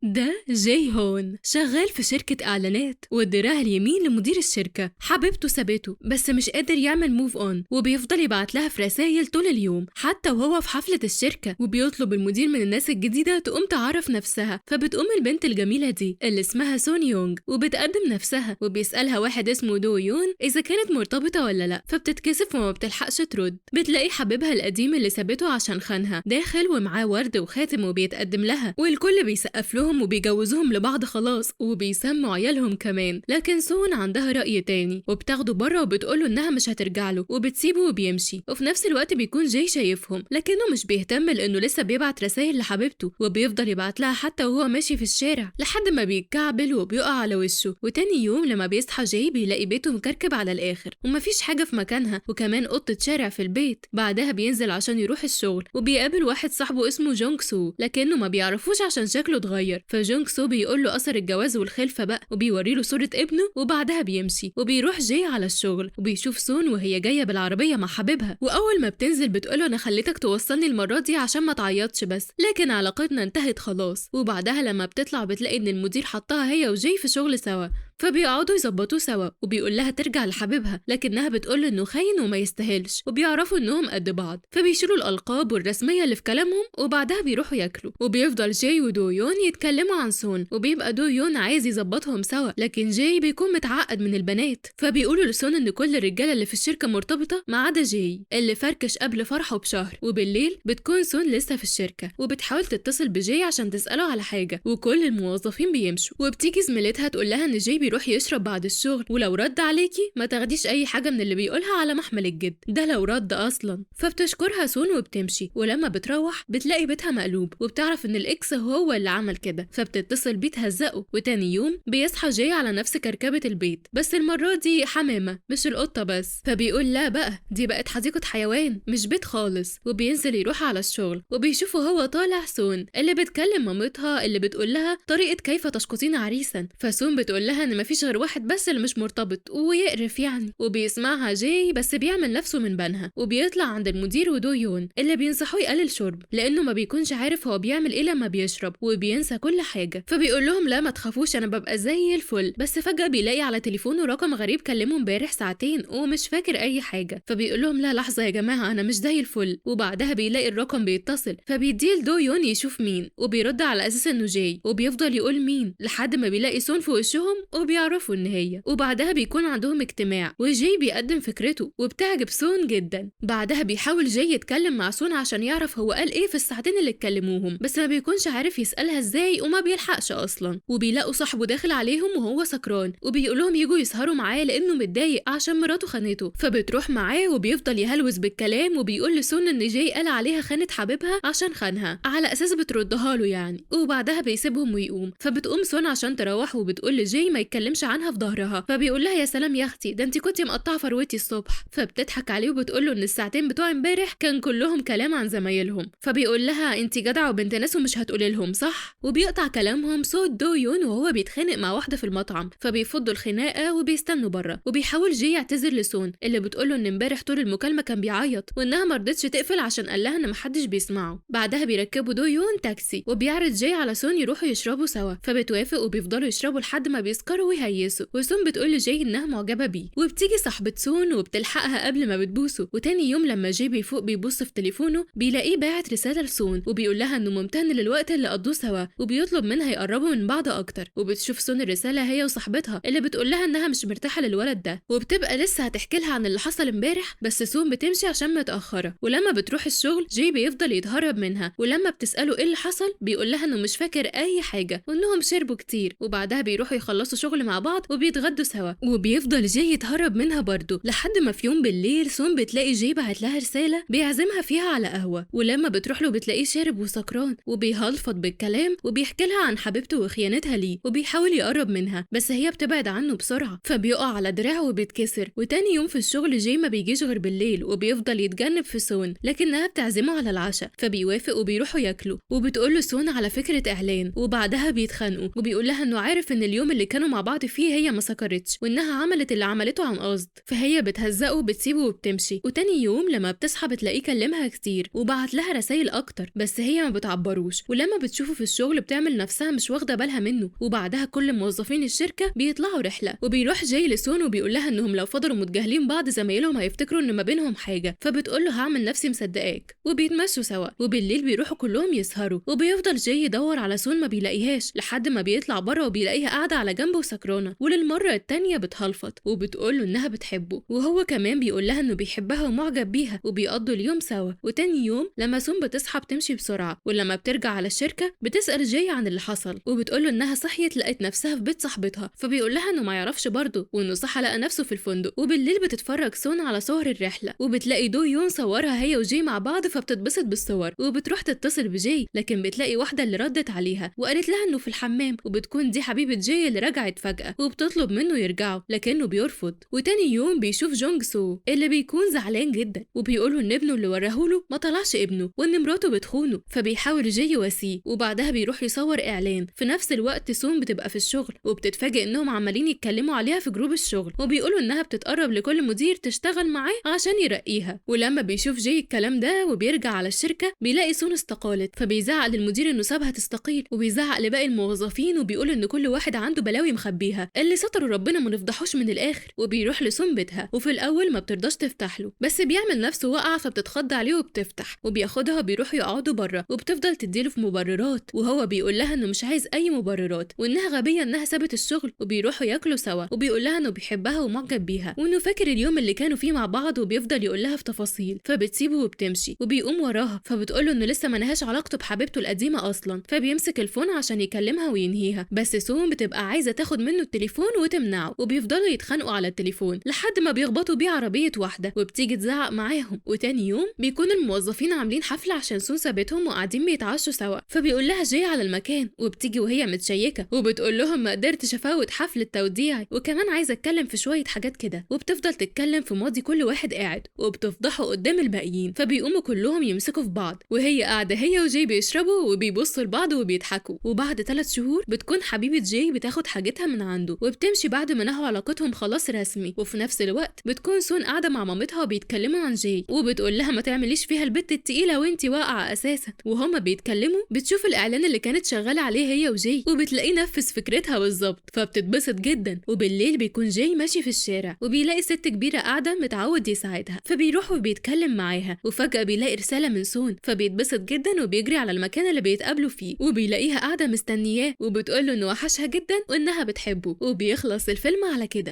ده جاي هون شغال في شركة إعلانات، والدراع اليمين لمدير الشركة. حبيبته سابته بس مش قادر يعمل موف اون، وبيفضل يبعت لها في رسايل طول اليوم حتى وهو في حفلة الشركة، وبيطلب المدير من الناس الجديدة تقوم تعرف نفسها. فبتقوم البنت الجميلة دي اللي اسمها سون يونج وبتقدم نفسها، وبيسألها واحد اسمه دو يون إذا كانت مرتبطة ولا لأ، فبتتكسف وما بتلحقش ترد. بتلاقي حبيبها القديم اللي سابته عشان خانها داخل ومعاه ورد وخاتم وبيتقدم لها، والكل بيسقف لهم وبيجوزوهم لبعض خلاص وبيسموا عيالهم كمان. لكن سون عندها رأي تاني وبتاخده بره وبتقوله انها مش هترجع له وبتسيبه وبيمشي. وفي نفس الوقت بيكون جاي شايفهم لكنه مش بيهتم لانه لسه بيبعت رسائل لحبيبته، وبيفضل يبعت لها حتى وهو ماشي في الشارع لحد ما بيتكعبل وبيقع على وشه. وتاني يوم لما بيصحى جاي بيلاقي بيته مكركب على الاخر ومفيش حاجة في مكانها، وكمان قطة شارع في البيت. بعدها بينزل عشان يروح الشغل وبيقابل واحد صاحبه اسمه جونج سو، لكنه ما بيعرفوش عشان شكله اتغير. فجونج سو بيقول له اثر الجواز والخلفه بقى، وبيوري له صوره ابنه. وبعدها بيمشي وبيروح جاي على الشغل وبيشوف سون وهي جايه بالعربيه مع حبيبها، واول ما بتنزل بتقوله انا خليتك توصلني المره دي عشان ما تعيطش بس، لكن علاقتنا انتهت خلاص. وبعدها لما بتطلع بتلاقي ان المدير حطها هي وجاي في شغل سوا، فبيقعدوا يظبطوه سوا وبيقول لها ترجع لحبيبها، لكنها بتقول انه خاين وما يستاهلش، وبيعرفوا انهم قد بعض. فبيشيلوا الالقاب والرسميه اللي في كلامهم وبعدها بيروحوا ياكلوا. وبيفضل جاي ودو يون يتكلموا عن سون، وبيبقى دو يون عايز يظبطهم سوا، لكن جاي بيكون متعقد من البنات. فبيقولوا لسون ان كل الرجاله اللي في الشركه مرتبطه ما عدا جاي اللي فركش قبل فرحه بشهر. وبالليل بتكون سون لسه في الشركه وبتحاول تتصل بجاي عشان تساله على حاجه، وكل الموظفين بيمشوا. وبتيجي زميلتها تقول لها ان جاي بيروح يشرب بعد الشغل، ولو رد عليكي ما تاخديش اي حاجه من اللي بيقولها على محمل الجد، ده لو رد اصلا. فبتشكرها سون وبتمشي، ولما بتروح بتلاقي بيتها مقلوب وبتعرف ان الاكس هو اللي عمل كده، فبتتصل بيه تهزقه. وتاني يوم بيصحى جاي على نفس كركبه البيت، بس المره دي حمامه مش القطه بس. فبيقول لا بقى دي بقت حديقه حيوان مش بيت خالص، وبينزل يروح على الشغل وبيشوفه هو طالع سون اللي بتكلم مامتها اللي بتقول لها طريقه كيف تشقطين عريسا. فسون بتقول لها ان مفيش غير واحد بس اللي مش مرتبط ويقرف يعني، وبيسمعها جاي بس بيعمل نفسه من بنها. وبيطلع عند المدير ودو يون اللي بينصحوه يقلل شرب لانه ما بيكونش عارف هو بيعمل ايه لما بيشرب وبينسى كل حاجه. فبيقول لهم لا ما تخافوش انا ببقى زي الفل، بس فجاه بيلاقي على تليفونه رقم غريب كلمه امبارح ساعتين ومش فاكر اي حاجه. فبيقول لهم لا لحظه يا جماعه انا مش زي الفل. وبعدها بيلاقي الرقم بيتصل، فبيديه لدو يون يشوف مين، وبيرد على اساس انه جاي، وبيفضل يقول مين لحد ما بيلاقي سون في وشهم وبيعرفوا ان هي. وبعدها بيكون عندهم اجتماع وجاي بيقدم فكرته وبتعجب سون جدا. بعدها بيحاول جاي يتكلم مع سون عشان يعرف هو قال ايه في الساعتين اللي اتكلموهم، بس ما بيكونش عارف يسألها ازاي وما بيلحقش اصلا. وبيلاقوا صاحبه داخل عليهم وهو سكران وبيقول لهم يجوا يسهروا معاه لانه متضايق عشان مراته خانته. فبتروح معاه وبيفضل يهلوس بالكلام وبيقول لسون ان جاي قال عليها خانت حبيبها عشان خانها على اساس بتردها له يعني. وبعدها بيسيبهم ويقوم. فبتقوم سون عشان تروح وبتقول لجاي ما يتكلمش عنها في ظهرها. فبيقول لها يا سلام يا اختي ده انت كنتي مقطعه فروتي الصبح. فبتضحك عليه وبتقول له ان الساعتين بتوع امبارح كان كلهم كلام عن زمايلهم. فبيقول لها انت جدعه وبنت ناس ومش هتقولي لهم صح. وبيقطع كلامهم صوت دو يون وهو بيتخانق مع واحده في المطعم، فبيفضوا الخناقه وبيستنوا بره. وبيحاول جاي يعتذر لسون اللي بتقول له ان امبارح طول المكالمه كان بيعيط وانها ما رضتش تقفل عشان قال لها ان محدش بيسمعه. بعدها بيركبوا دو يون تاكسي وبيعرض جاي على سون يروحوا يشربوا سوا، فبتوافق وبيفضلوا يشربوا لحد ما بيسكروا ويهيسوا. وسون بتقول لجاي انها معجبه بيه، وبتيجي صاحبه سون وبتلحقها قبل ما بتبوسه. وتاني يوم لما جاي بيفوق بيبص في تليفونه بيلاقيه باعت رساله لسون وبيقول لها انه ممتن للوقت اللي قضوه سوا وبيطلب منها يقربوا من بعض اكتر. وبتشوف سون الرساله هي وصاحبتها اللي بتقول لها انها مش مرتاحه للولد ده، وبتبقى لسه هتحكي لها عن اللي حصل امبارح، بس سون بتمشي عشان متاخره. ولما بتروح الشغل جاي بيفضل يتهرب منها، ولما بتساله ايه اللي حصل بيقول لها انه مش فاكر اي حاجه وانهم شربوا كتير. وبعدها بيروحوا يخلصوا شغل مع بعض وبيتغدوا سوا. وبيفضل جاي يتهرب منها برضه لحد ما في يوم بالليل سون بتلاقي جاي بعت لها رساله بيعزمها فيها على قهوه، ولما بتروح له بتلاقيه شارب وسكران وبيهلفط بالكلام وبيحكي لها عن حبيبته وخيانتها ليه، وبيحاول يقرب منها بس هي بتبعد عنه بسرعه. فبيقع على دراعه وبيتكسر. وتاني يوم في الشغل جاي ما بيجيش غير بالليل وبيفضل يتجنب في سون، لكنها بتعزمه على العشاء فبيوافق وبيروحوا ياكلوا. وبتقول له سون على فكره اعلان، وبعدها بيتخانقوا وبيقول لها انه عارف ان اليوم اللي كانوا مع بعض فيه هي ما سكرتش وإنها عملت اللي عملته عن قصد، فهي بتهزقه وبتسيبه وبتمشي. وتاني يوم لما بتصحى بتلاقيه كلمها كتير وبعت لها رسايل أكتر، بس هي ما بتعبروش، ولما بتشوفه في الشغل بتعمل نفسها مش واخدة بالها منه. وبعدها كل موظفين الشركة بيطلعوا رحلة، وبيروح جاي لسون وبيقول لها إنهم لو فضلوا متجاهلين بعض زمايلهم هيفتكروا إن ما بينهم حاجة، فبتقول له هعمل نفسي مصدقاك، وبيتمشوا سوا. وبالليل بيروحوا كلهم يسهروا، وبيفضل جاي يدور على سون ما بيلاقيهاش لحد ما بيطلع بره وبيلاقيها قاعدة على جنبه وسكرانة، وللمرة التانية بتهلفط وبتقول له إنها بتحبه، وهو كمان بيقول لها إنه بيحبها ومعجب بيها، وبيقضوا اليوم سوا. وتاني يوم لما سون بتصحى بتمشي بسرعة، ولما بترجع على الشركة بتسأل جاي عن اللي حصل، وبتقول له إنها صحيت لقت نفسها في بيت صاحبتها، فبيقول لها إنه ما يعرفش برضه، وإنه صحى لقى نفسه في الفندق. وبالليل بتتفرج سون على صور الرحلة، وبتلاقي دو يون صورها هي وجاي مع بعض، فبتتبسط بالصور وبتروح تتصل بجاي، لكن بتلاقي واحدة اللي ردت عليها وقالت لها إنه في الحمام، وبتكون دي حبيبة جاي اللي رجعت فجأة، وبتطلب منه يرجعوا لكنه بيرفض. وتاني يوم بيشوف جونج سو اللي بيكون زعلان جدا، وبيقوله إن ابنه اللي وراهوله ما طلعش ابنه، وإن مراته بتخونه، فبيحاول جاي يواسيه. وبعدها بيروح يصور إعلان. في نفس الوقت سون بتبقى في الشغل، وبتتفاجئ إنهم عمالين يتكلموا عليها في جروب الشغل، وبيقولوا إنها بتتقرب لكل مدير تشتغل معاه عشان يرقيها. ولما بيشوف جاي الكلام ده وبيرجع على الشركة بيلاقي سون استقالت، فبيزعق للمدير إنه سابها تستقيل، وبيزعق لباقي الموظفين وبيقول إن كل واحد عنده بلاوي مخبيها، اللي ستروا ربنا ما نفضحوش من الآخر. وبيروح لسون بيتها، وفي الأول ما بترضاش تفتح له، بس بيعمل نفسه وقع فبتتخض عليه وبتفتح، وبياخدها وبيروحوا يقعدوا بره، وبتفضل تديله في مبررات، وهو بيقول لها إنه مش عايز أي مبررات، وإنها غبية إنها سابت الشغل. وبيروحوا ياكلوا سوا، وبيقول لها إنه بيحبها ومعجب بيها، وإنه فاكر اليوم اللي كانوا فيه مع بعض، وبيفضل يقول لها في تفاصيل، فبتسيبه وبتمشي. وبيقوم وراها فبتقول له إنه لسه ما نهاش علاقته بحبيبته القديمة أصلا، فبيمسك الفون عشان يكلمها وينهيها، بس سون بتبقى عايزة تاخد منه التليفون وتمنعه، وبيفضلوا يتخانقوا على التليفون لحد ما بيخبطوا بيه عربية واحدة، وبتيجي تزعق معاهم. وتاني يوم بيكون الموظفين عاملين حفلة عشان سون سابتهم وقاعدين بيتعشوا سوا، فبيقول لها جاي على المكان، وبتيجي وهي متشيكة وبتقول لهم ما قدرتش افوت حفلة توديعي، وكمان عايزة اتكلم في شوية حاجات كده، وبتفضل تتكلم في ماضي كل واحد قاعد، وبتفضحه قدام الباقيين، فبيقوموا كلهم يمسكوا في بعض، وهي قاعدة هي وجاي بيشربوا وبيبصوا لبعض وبيضحكوا. وبعد 3 شهور بتكون حبيبة جاي بتاخد حاجتها من عنده وبتمشي بعد ما نهوا علاقتهم خلاص رسمي. وفي نفس الوقت بتكون سون قاعدة مع مامتها وبيتكلموا عن جاي، وبتقول لها ما تعمليش فيها البت التقيلة وانتي واقعة اساسا. وهما بيتكلموا بتشوف الاعلان اللي كانت شغالة عليه هي وجاي، وبتلاقيه نفذ فكرتها بالظبط، فبتتبسط جدا. وبالليل بيكون جاي ماشي في الشارع وبيلاقي ست كبيرة قاعدة متعود يساعدها، فبيروح وبيتكلم معاها، وفجأة بيلاقي رسالة من سون، فبيتبسط جدا وبيجري على المكان اللي بيتقابلوا فيه، وبيلاقيها قاعدة مستنياه، وبتقول له انه وحشها جدا وانها بتحبه. وبيخلص الفيلم على كده.